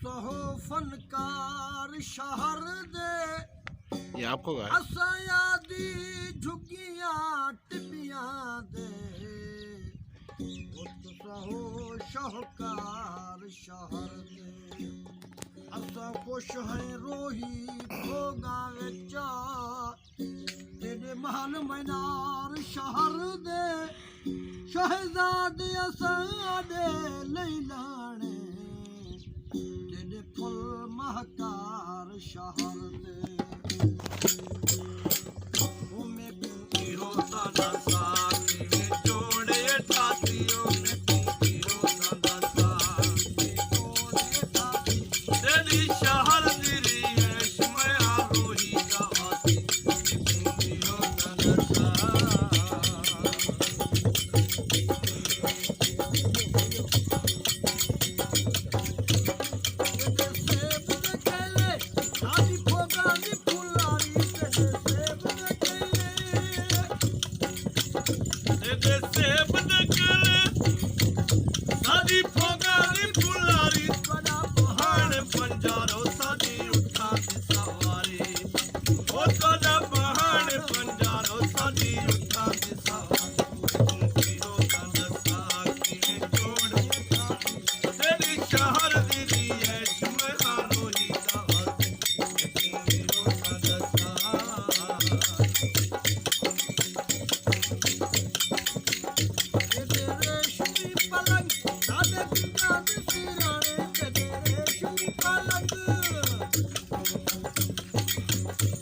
सहो फनकार शहर दे ये आपको गा असा यादी झुगियां टिबियां दे सहो शाहकार शहर दे असा खुश है रोही भोगा विचा तेरे महल मनार शहर दे शहजादे असा दे लैलाने तेरे फुल महकार शहर दे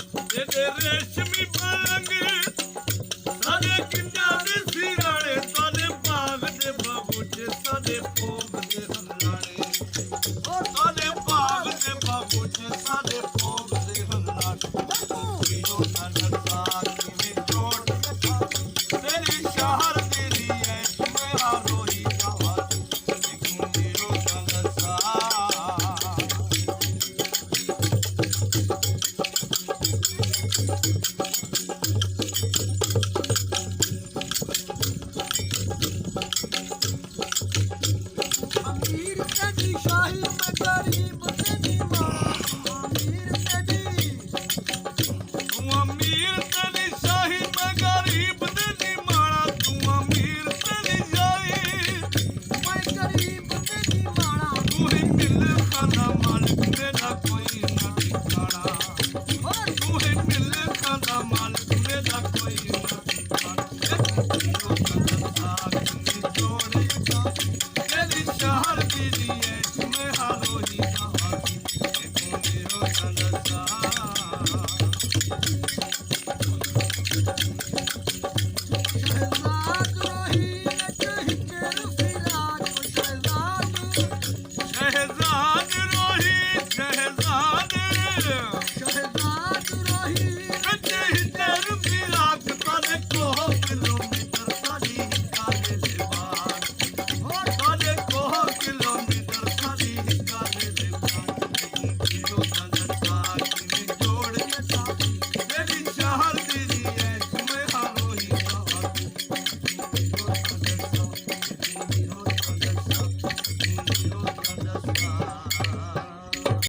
रेशमी पलंग सारे किंजा दे सिराणे सारे बाग दे बागोचे सारे पोग दे हंगाणे ओ सारे बाग दे बागोचे सारे पोग दे हंगाणे हीरो ननसा किने जोड़ तेरी शहर तेरी ऐश में हारोही कहानी हीरो ननसा अमीर तेरी शाही में गरीब तेरी माँ अमीर तेरी शाही में गरीब तेरी माड़ा तू अमीर तेरी शाही मैं गरीब तेरी माँ तू ही मिल खाना मालिक मेरा कोई न ठिकाना तू ही मिल खाना मालिक मेरा कोई न ठिकाना जोड़े तेरी शहर तेरी ऐश में हारोही कहानी हीरो ननसा शहजाद रोही हिचर फिराज शहजाद शहजाद रोही शहजाद